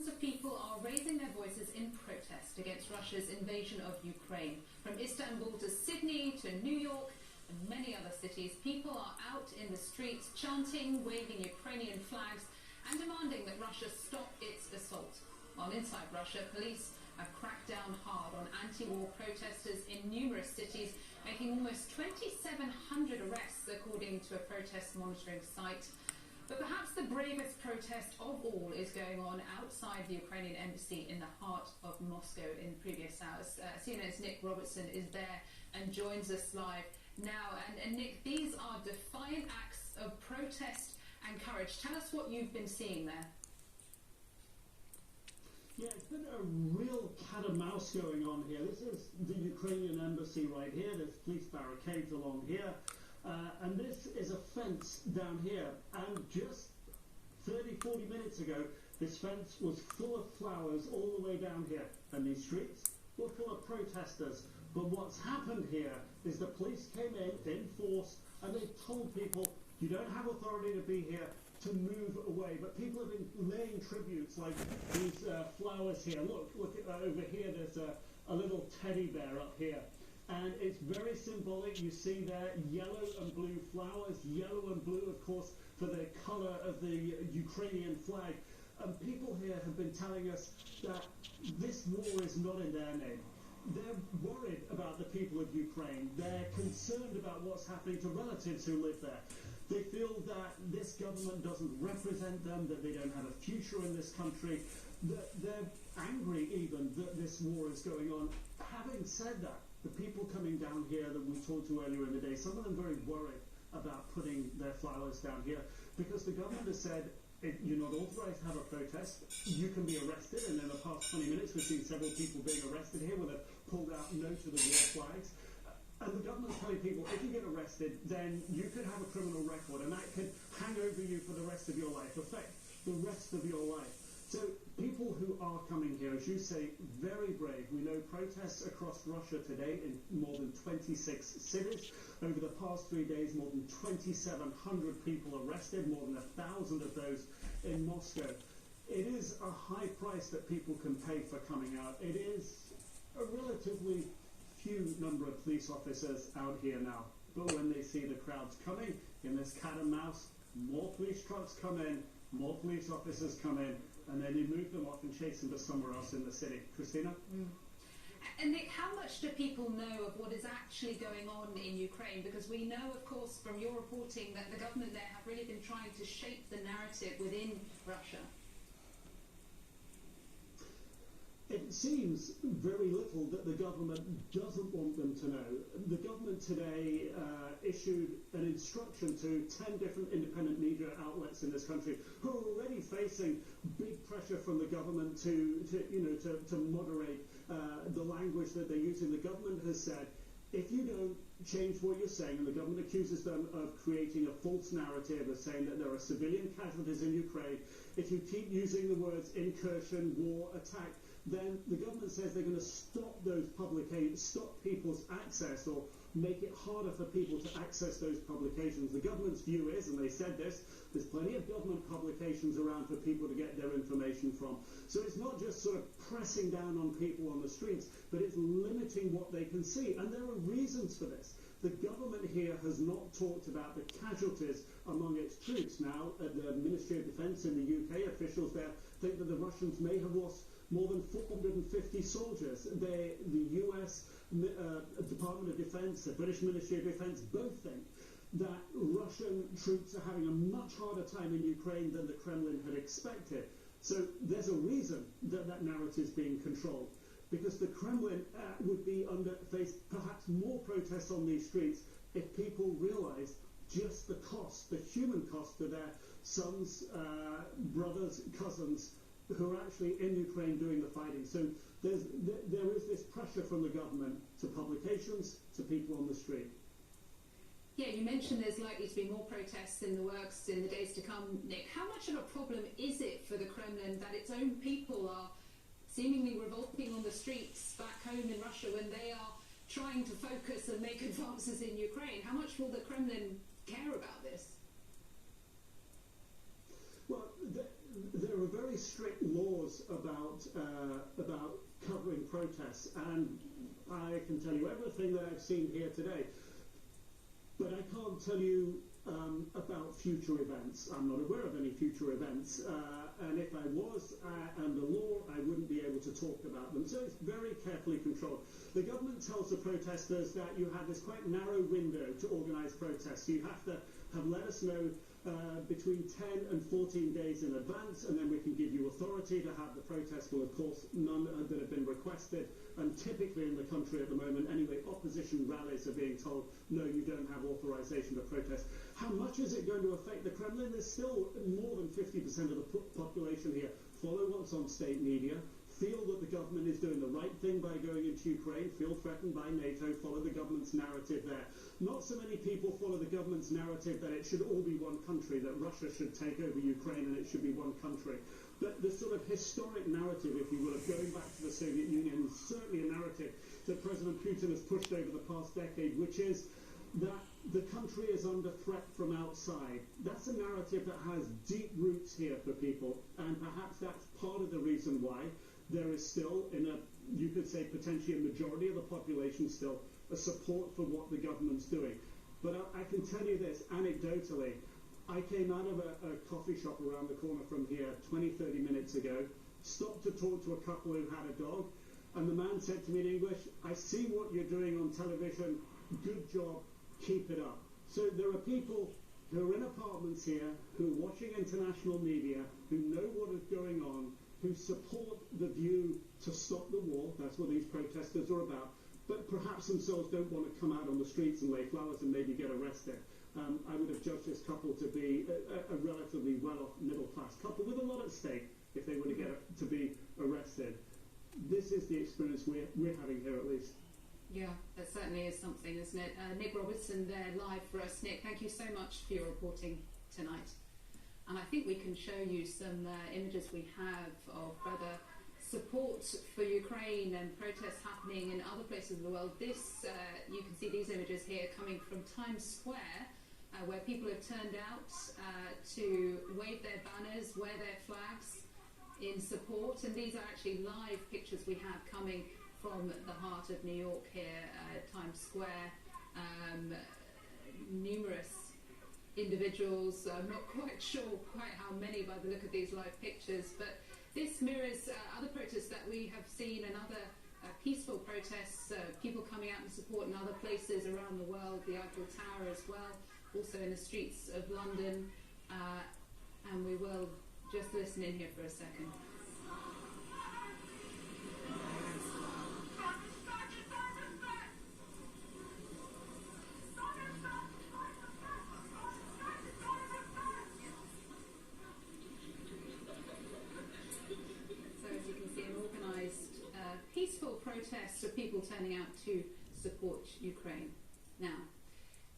Thousands of people are raising their voices in protest against Russia's invasion of Ukraine. From Istanbul to Sydney to New York and many other cities, people are out in the streets chanting, waving Ukrainian flags and demanding that Russia stop its assault. While inside Russia, police have cracked down hard on anti-war protesters in numerous cities, making almost 2,700 arrests according to a protest monitoring site. But perhaps the bravest protest of all is going on outside the Ukrainian embassy in the heart of Moscow in previous hours. CNN's Nick Robertson is there and joins us live now. And Nick, these are defiant acts of protest and courage. Tell us what you've been seeing there. Yeah, it's been a real cat and mouse going on here. This is the Ukrainian embassy right here. There's police barricades along here. And this is a fence down here. And just 30, 40 minutes ago, this fence was full of flowers all the way down here. And these streets were full of protesters. But what's happened here is the police came in force, and they told people, you don't have authority to be here, to move away. But people have been laying tributes like these flowers here. Look over here, there's a little teddy bear up here. And it's very symbolic. You see there yellow and blue flowers, yellow and blue, of course, for the colour of the Ukrainian flag. And people here have been telling us that this war is not in their name. They're worried about the people of Ukraine. They're concerned about what's happening to relatives who live there. They feel that this government doesn't represent them, that they don't have a future in this country, that they're angry even that this war is going on. Having said that, the people coming down here that we talked to earlier in the day, some of them very worried about putting their flowers down here because the government has said you're not authorized to have a protest, you can be arrested, and in the past 20 minutes we've seen several people being arrested here where they've pulled out no to the war flags. And the government's telling people, if you get arrested, then you could have a criminal record, and that could hang over you for the rest of your life, affect the rest of your life. So people who are coming here, as you say, very brave. We know protests across Russia today in more than 26 cities. Over the past 3 days, more than 2,700 people arrested, more than 1,000 of those in Moscow. It is a high price that people can pay for coming out. It is a relatively few number of police officers out here now. But when they see the crowds coming in this cat and mouse, more police trucks come in, more police officers come in, and then you move them off and chase them to somewhere else in the city. Christina? And Nick, how much do people know of what is actually going on in Ukraine? Because we know, of course, from your reporting that the government there have really been trying to shape the narrative within Russia. It seems very little that the government doesn't want them to know. The government today issued an instruction to 10 different independent media outlets in this country who are already facing big pressure from the government to moderate the language that they're using. The government has said, if you don't change what you're saying, and the government accuses them of creating a false narrative of saying that there are civilian casualties in Ukraine, if you keep using the words incursion, war, attack, then the government says they're going to stop those publications, stop people's access, or make it harder for people to access those publications. The government's view is, and they said this, there's plenty of government publications around for people to get their information from. So it's not just sort of pressing down on people on the streets, but it's limiting what they can see. And there are reasons for this. The government here has not talked about the casualties among its troops. Now, at the Ministry of Defence in the UK, officials there think that the Russians may have lost more than 450 soldiers. The US Department of Defense, the British Ministry of Defense, both think that Russian troops are having a much harder time in Ukraine than the Kremlin had expected. So there's a reason that that narrative is being controlled, because the Kremlin would face perhaps more protests on these streets if people realized just the cost, the human cost to their sons, brothers, cousins, who are actually in Ukraine doing the fighting. So there is this pressure from the government to publications, to people on the street. Yeah, you mentioned there's likely to be more protests in the works in the days to come, Nick. How much of a problem is it for the Kremlin that its own people are seemingly revolting on the streets back home in Russia when they are trying to focus and make advances in Ukraine? How much will the Kremlin care about this? Well, there are very strict laws about covering protests, and I can tell you everything that I've seen here today, but I can't tell you about future events. I'm not aware of any future events, and if I was under law, I wouldn't be able to talk about them. So it's very carefully controlled. The government tells the protesters that you have this quite narrow window to organise protests. You have to have let us know between 10 and 14 days in advance, and then we can give you authority to have the protest. Well, of course, none that have been requested, and typically in the country at the moment, anyway, opposition rallies are being told, no, you don't have authorization to protest. How much is it going to affect the Kremlin? There's still more than 50% of the population here follow what's on state media, feel that the government is doing the right thing by going into Ukraine, feel threatened by NATO, follow the government's narrative there. Not so many people follow the government's narrative that it should all be one country, that Russia should take over Ukraine and it should be one country. But the sort of historic narrative, if you will, of going back to the Soviet Union is certainly a narrative that President Putin has pushed over the past decade, which is that the country is under threat from outside. That's a narrative that has deep roots here for people, and perhaps that's part of the reason why there is still, you could say potentially a majority of the population still, a support for what the government's doing. But I can tell you this, anecdotally, I came out of a coffee shop around the corner from here 20-30 minutes ago, stopped to talk to a couple who had a dog, and the man said to me in English, I see what you're doing on television, good job, keep it up. So there are people who are in apartments here, who are watching international media, who know what is going on, who support the view to stop the war. That's what these protesters are about, but perhaps themselves don't want to come out on the streets and lay flowers and maybe get arrested. I would have judged this couple to be a relatively well-off middle-class couple with a lot at stake if they were to be arrested. This is the experience we're having here, at least. Yeah, that certainly is something, isn't it? Nick Robertson there live for us. Nick, thank you so much for your reporting tonight. And I think we can show you some images we have of further support for Ukraine and protests happening in other places of the world. This, you can see these images here coming from Times Square, where people have turned out to wave their banners, wear their flags in support. And these are actually live pictures we have coming from the heart of New York here, Times Square. Numerous individuals, I'm not quite sure quite how many by the look of these live pictures, but this mirrors other protests that we have seen and other peaceful protests, people coming out in support in other places around the world, the Eiffel Tower as well, also in the streets of London, and we will just listen in here for a second. Peaceful protests of people turning out to support Ukraine. Now,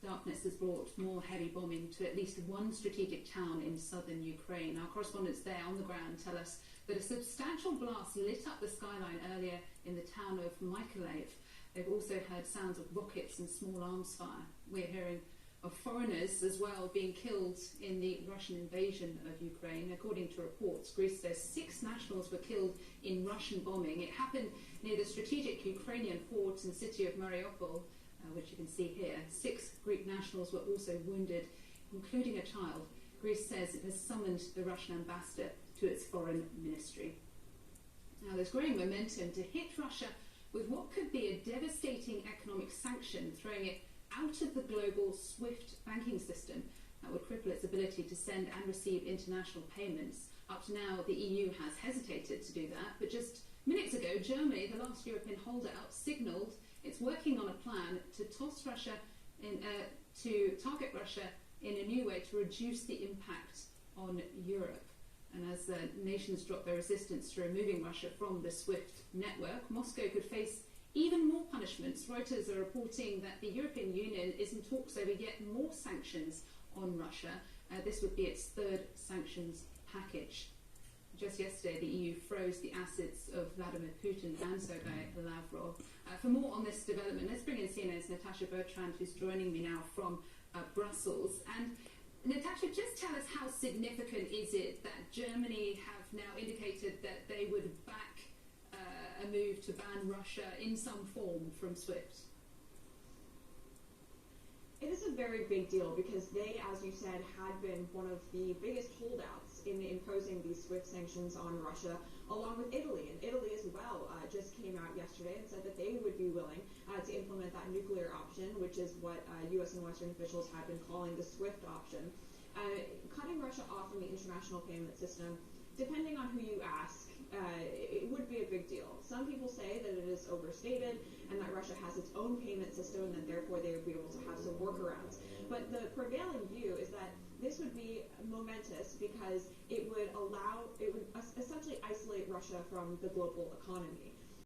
darkness has brought more heavy bombing to at least one strategic town in southern Ukraine. Our correspondents there on the ground tell us that a substantial blast lit up the skyline earlier in the town of Mykolaiv. They've also heard sounds of rockets and small arms fire. We're hearing of foreigners as well being killed in the Russian invasion of Ukraine. According to reports, Greece says 6 nationals were killed in Russian bombing. It happened near the strategic Ukrainian port and city of Mariupol, which you can see here. 6 Greek nationals were also wounded, including a child. Greece says it has summoned the Russian ambassador to its foreign ministry. Now, there's growing momentum to hit Russia with what could be a devastating economic sanction, throwing it out of the global SWIFT banking system that would cripple its ability to send and receive international payments. Up to now, the EU has hesitated to do that, but just minutes ago, Germany, the last European holdout, signalled it's working on a plan to toss Russia to target Russia in a new way to reduce the impact on Europe. And as nations drop their resistance to removing Russia from the SWIFT network, Moscow could face even more punishments. Reuters are reporting that the European Union is in talks over yet more sanctions on Russia. This would be its 3rd sanctions package. Just yesterday, the EU froze the assets of Vladimir Putin and Sergei Lavrov. For more on this development, let's bring in CNN's Natasha Bertrand, who's joining me now from Brussels. And Natasha, just tell us how significant is it that Germany have now indicated that they would back a move to ban Russia in some form from SWIFT? It is a very big deal because they, as you said, had been one of the biggest holdouts in imposing these SWIFT sanctions on Russia, along with Italy. And Italy as well just came out yesterday and said that they would be willing to implement that nuclear option, which is what U.S. and Western officials had been calling the SWIFT option. Cutting Russia off from the international payment system, depending on who you ask, it would be a big deal. Some people say that it is overstated and that Russia has its own payment system and that therefore they would be able to have some workarounds. But the prevailing view is that this would be momentous because it would essentially isolate Russia from the global economy.